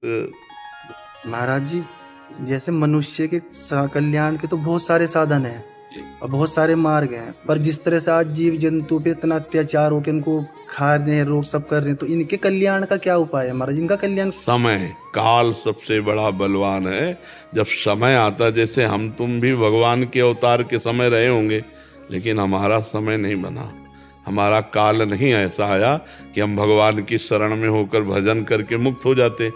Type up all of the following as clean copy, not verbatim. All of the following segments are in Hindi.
महाराज जी, जैसे मनुष्य के कल्याण के तो बहुत सारे साधन हैं और बहुत सारे मार्ग हैं, पर जिस तरह से आज जीव जंतु पे इतना अत्याचार हो के इनको खा रहे हैं, रोग सब कर रहे हैं, तो इनके कल्याण का क्या उपाय है महाराज? इनका कल्याण समय काल सबसे बड़ा बलवान है। जब समय आता, जैसे हम तुम भी भगवान के अवतार के समय रहे होंगे, लेकिन हमारा समय नहीं बना, हमारा काल नहीं ऐसा आया कि हम भगवान की शरण में होकर भजन करके मुक्त हो जाते।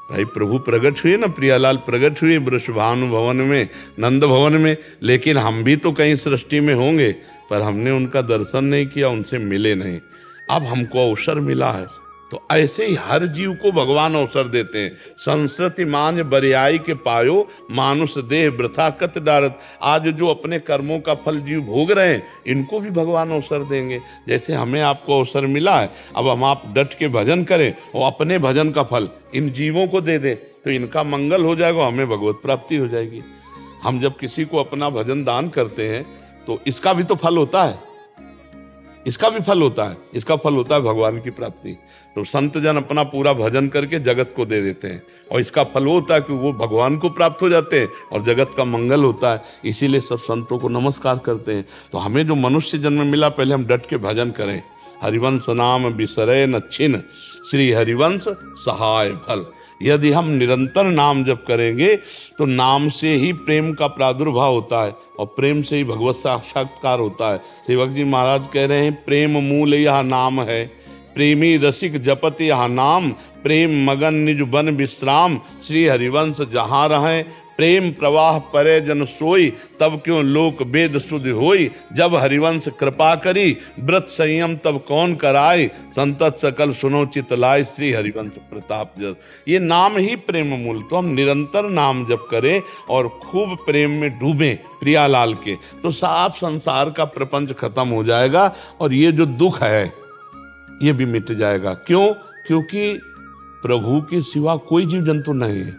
भाई प्रभु प्रकट हुए ना, प्रियालाल प्रकट हुए वृषभानु भवन में, नंद भवन में, लेकिन हम भी तो कहीं सृष्टि में होंगे, पर हमने उनका दर्शन नहीं किया, उनसे मिले नहीं। अब हमको अवसर मिला है, तो ऐसे ही हर जीव को भगवान अवसर देते हैं। संस्कृति मांझ बरियाई के पायो, मानुष देह वृथा कत डारत। आज जो अपने कर्मों का फल जीव भोग रहे हैं, इनको भी भगवान अवसर देंगे। जैसे हमें आपको अवसर मिला है, अब हम आप डट के भजन करें और अपने भजन का फल इन जीवों को दे दें, तो इनका मंगल हो जाएगा, हमें भगवत प्राप्ति हो जाएगी। हम जब किसी को अपना भजन दान करते हैं, तो इसका भी तो फल होता है, इसका भी फल होता है, इसका फल होता है भगवान की प्राप्ति। तो संत जन अपना पूरा भजन करके जगत को दे देते हैं, और इसका फल होता है कि वो भगवान को प्राप्त हो जाते हैं और जगत का मंगल होता है। इसीलिए सब संतों को नमस्कार करते हैं। तो हमें जो मनुष्य जन्म मिला, पहले हम डट के भजन करें। हरिवंश नाम बिसरे न छिन, श्री हरिवंश सहाय फल। यदि हम निरंतर नाम जप करेंगे, तो नाम से ही प्रेम का प्रादुर्भाव होता है, और प्रेम से ही भगवत साक्षात्कार होता है। सेवक जी महाराज कह रहे हैं, प्रेम मूल यह नाम है, प्रेमी रसिक जपत यह नाम, प्रेम मगन निज बन विश्राम, श्री हरिवंश जहाँ रहें, प्रेम प्रवाह परे जन सोई, तब क्यों लोक वेद शुद्ध होई, जब हरिवंश कृपा करी, व्रत संयम तब कौन कराए, संतत सकल सुनो चित लाए, श्री हरिवंश प्रताप जस। ये नाम ही प्रेम मूल। तो हम निरंतर नाम जप करें और खूब प्रेम में डूबें प्रियालाल के, तो साफ संसार का प्रपंच खत्म हो जाएगा, और ये जो दुख है ये भी मिट जाएगा। क्यों? क्योंकि प्रभु के सिवा कोई जीव जंतु नहीं है।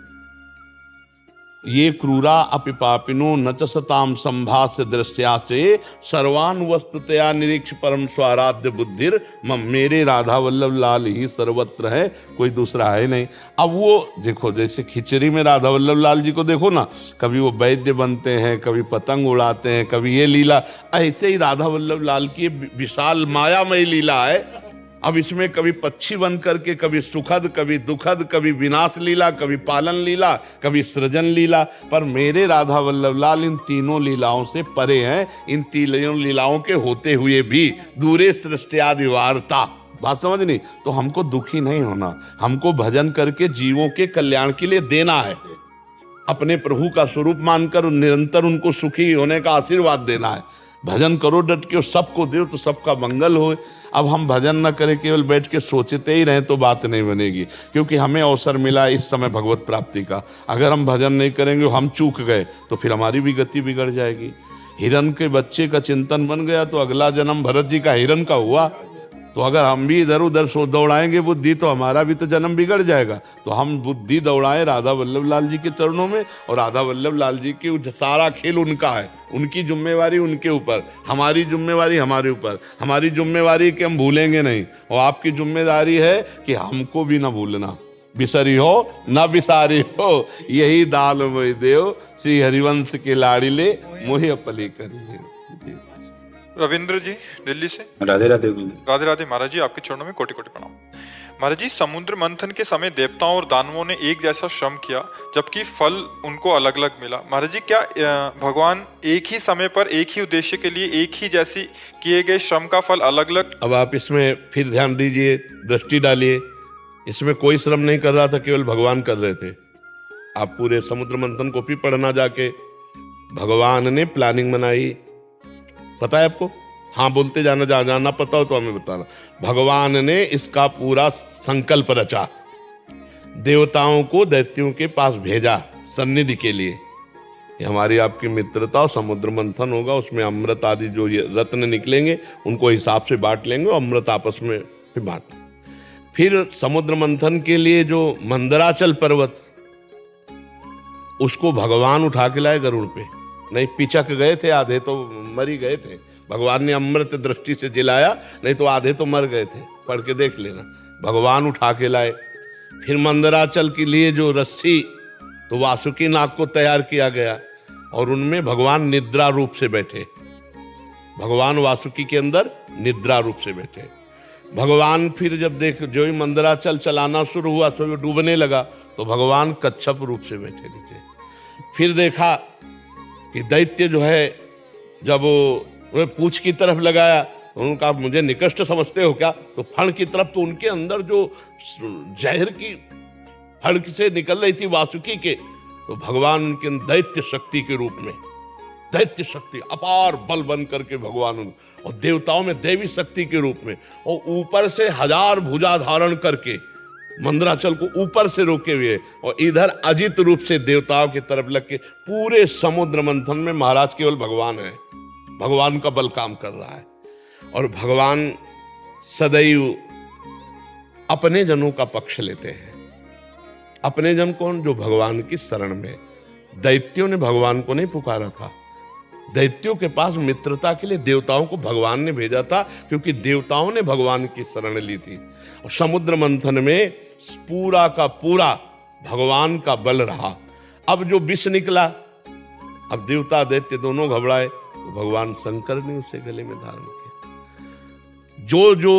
ये क्रूरा अपि पापिनो न च सताम संभास्य दृष्टया से, सर्वान वस्तुतया निरीक्ष परम स्वाराध्य बुद्धिर मम। मेरे राधा वल्लभ लाल ही सर्वत्र है, कोई दूसरा है नहीं। अब वो देखो, जैसे खिचड़ी में राधा वल्लभ लाल जी को देखो ना, कभी वो वैद्य बनते हैं, कभी पतंग उड़ाते हैं, कभी ये लीला, ऐसे ही राधा वल्लभ लाल की विशाल मायामयी लीला है। अब इसमें कभी पक्षी बन करके, कभी सुखद, कभी दुखद, कभी विनाश लीला, कभी पालन लीला, कभी सृजन लीला। पर मेरे राधा वल्लभ लाल इन तीनों लीलाओं से परे हैं। इन तीनों लीलाओं के होते हुए भी दूरे सृष्टि वार्ता, बात समझ नहीं? तो हमको दुखी नहीं होना, हमको भजन करके जीवों के कल्याण के लिए देना है, अपने प्रभु का स्वरूप मानकर निरंतर उनको सुखी होने का आशीर्वाद देना है। भजन करो डट के, सबको दो तो सबका मंगल हो। अब हम भजन न करें, केवल बैठ के सोचते ही रहें, तो बात नहीं बनेगी। क्योंकि हमें अवसर मिला इस समय भगवत प्राप्ति का, अगर हम भजन नहीं करेंगे, हम चूक गए, तो फिर हमारी भी गति बिगड़ जाएगी। हिरन के बच्चे का चिंतन बन गया, तो अगला जन्म भरत जी का हिरन का हुआ। तो अगर हम भी इधर उधर दौड़ाएंगे बुद्धि, तो हमारा भी तो जन्म बिगड़ जाएगा। तो हम बुद्धि दौड़ाएं राधा वल्लभ लाल जी के चरणों में, और राधा वल्लभ लाल जी की सारा खेल उनका है, उनकी जिम्मेवारी उनके ऊपर, हमारी जिम्मेवारी हमारे ऊपर। हमारी जिम्मेवारी कि हम भूलेंगे नहीं, और आपकी जिम्मेदारी है कि हमको भी ना भूलना। बिसरी हो ना बिसारी हो, यही दाल मोहि देव, श्री हरिवंश के लाड़िले मोहि अपले करिए। रविंद्र जी दिल्ली से। राधे राधे। राधे राधे महाराज जी, आपके चरणों में कोटि कोटि प्रणाम। महाराज जी, समुद्र मंथन के समय देवताओं और दानवों ने एक जैसा श्रम किया, जबकि फल उनको अलग अलग मिला। महाराज जी, क्या भगवान एक ही समय पर एक ही उद्देश्य के लिए एक ही जैसी किए गए श्रम का फल अलग अलग? अब आप इसमें फिर ध्यान दीजिए, दृष्टि डालिए। इसमें कोई श्रम नहीं कर रहा था, केवल भगवान कर रहे थे। आप पूरे समुद्र मंथन को भी पढ़ना जाके, भगवान ने प्लानिंग बनाई। पता है आपको? हाँ बोलते जाना, जाना पता हो तो हमें बताना। भगवान ने इसका पूरा संकल्प रचा, देवताओं को दैत्यों के पास भेजा सन्निधि के लिए। ये हमारी आपकी मित्रता और समुद्र मंथन होगा, उसमें अमृत आदि जो ये रत्न निकलेंगे उनको हिसाब से बांट लेंगे, और अमृत आपस में फिर बांट। फिर समुद्र मंथन के लिए जो मंदराचल पर्वत, उसको भगवान उठा के लाए गरुड़ पे। नहीं पिचक गए थे, आधे तो मर ही गए थे। भगवान ने अमृत दृष्टि से जिलाया, नहीं तो आधे तो मर गए थे। पढ़ के देख लेना। भगवान उठा के लाए। फिर मंदराचल के लिए जो रस्सी, तो वासुकी नाग को तैयार किया गया और उनमें भगवान निद्रा रूप से बैठे। भगवान वासुकी के अंदर निद्रा रूप से बैठे। भगवान फिर जब देख जो ही मंदराचल चलाना शुरू हुआ, सो डूबने लगा, तो भगवान कच्छप रूप से बैठे नीचे। फिर देखा कि दैत्य जो है, जब वो पूंछ की तरफ लगाया तो उन्होंने कहा मुझे निकृष्ट समझते हो क्या? तो फण की तरफ, तो उनके अंदर जो जहर की फण से निकल रही थी वासुकी के, तो भगवान उनके दैत्य शक्ति के रूप में, दैत्य शक्ति अपार बल बन करके भगवान, और देवताओं में देवी शक्ति के रूप में, और ऊपर से 1000 भुजा धारण करके मंदराचल को ऊपर से रोके हुए, और इधर अजित रूप से देवताओं की तरफ लग के पूरे समुद्र मंथन में महाराज केवल भगवान है। भगवान का बल काम कर रहा है। और भगवान सदैव अपने जनों का पक्ष लेते हैं। अपने जन कौन? जो भगवान की शरण में। दैत्यों ने भगवान को नहीं पुकारा था। दैत्यों के पास मित्रता के लिए देवताओं को भगवान ने भेजा था, क्योंकि देवताओं ने भगवान की शरण ली थी। और समुद्र मंथन में पूरा का पूरा भगवान का बल रहा। अब जो विष निकला, अब देवता दैत्य दोनों घबराए, तो भगवान शंकर ने उसे गले में धारण किया। जो जो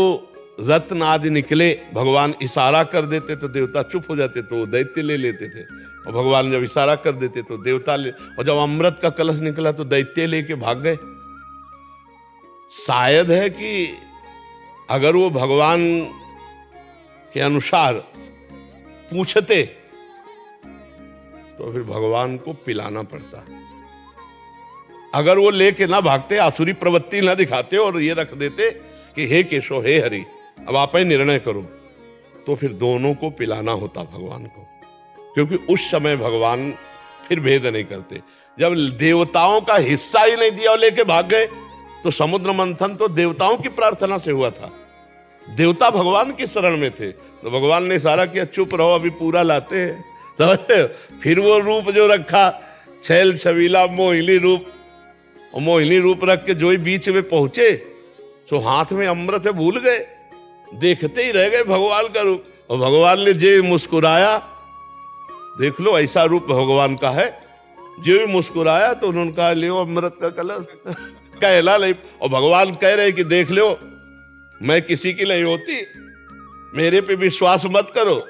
रत्न आदि निकले, भगवान इशारा कर देते तो देवता चुप हो जाते, तो दैत्य ले लेते थे। और भगवान जब इशारा कर देते तो देवता ले, और जब अमृत का कलश निकला तो दैत्य लेके भाग गए। शायद है कि अगर वो भगवान के अनुसार पूछते तो फिर भगवान को पिलाना पड़ता। अगर वो लेके ना भागते, आसुरी प्रवृत्ति ना दिखाते और ये रख देते कि हे केशव, हे हरि, अब आप ही निर्णय करो, तो फिर दोनों को पिलाना होता भगवान को। क्योंकि उस समय भगवान फिर भेद नहीं करते। जब देवताओं का हिस्सा ही नहीं दिया और लेके भाग गए, तो समुद्र मंथन तो देवताओं की प्रार्थना से हुआ था। देवता भगवान की शरण में थे, तो भगवान ने इशारा किया चुप रहो, अभी पूरा लाते हैं। समझे? फिर वो रूप जो रखा, छैल छबीला मोहिनी रूप, और मोहिनी रूप रख के जो ही बीच में पहुंचे, तो हाथ में अमृत है, भूल गए, देखते ही रह गए भगवान का रूप। और भगवान ने जे मुस्कुराया, देख लो ऐसा रूप भगवान का है, जो भी मुस्कुराया तो उन्होंने कहा ले अमृत का कलश कहला ले। और भगवान कह रहे कि देख लो, मैं किसी की नहीं होती, मेरे पे विश्वास मत करो।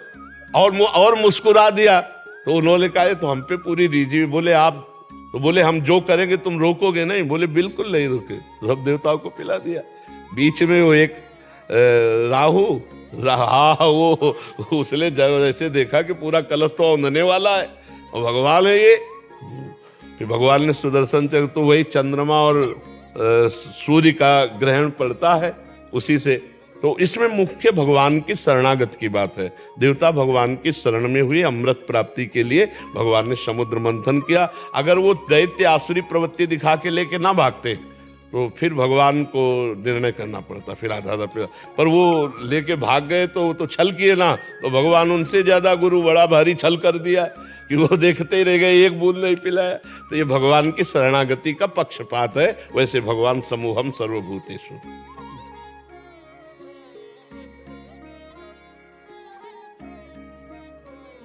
और मुस्कुरा दिया, तो उन्होंने कहा तो हम पे पूरी रीझी। बोले आप, तो बोले हम जो करेंगे तुम रोकोगे नहीं? बोले बिल्कुल नहीं रोके। तो सब देवताओं को पिला दिया। बीच में वो एक राहु रहा, वो उसने जैसे देखा कि पूरा कलश तो औंधने वाला है और भगवान है ये। फिर भगवान ने सुदर्शन चक्र, तो वही चंद्रमा और सूर्य का ग्रहण पड़ता है उसी से। तो इसमें मुख्य भगवान की शरणागत की बात है। देवता भगवान की शरण में हुई, अमृत प्राप्ति के लिए भगवान ने समुद्र मंथन किया। अगर वो दैत्य आसुरी प्रवृत्ति दिखा के लेके ना भागते, तो फिर भगवान को निर्णय करना पड़ता, फिर आधा पर वो लेके भाग गए तो छल किए ना, तो भगवान उनसे ज्यादा गुरु बड़ा भारी छल कर दिया कि वो देखते ही रह गए, एक बूंद नहीं पिलाया। तो ये भगवान की शरणागति का पक्षपात है। वैसे भगवान समूहम सर्वभूतेषु।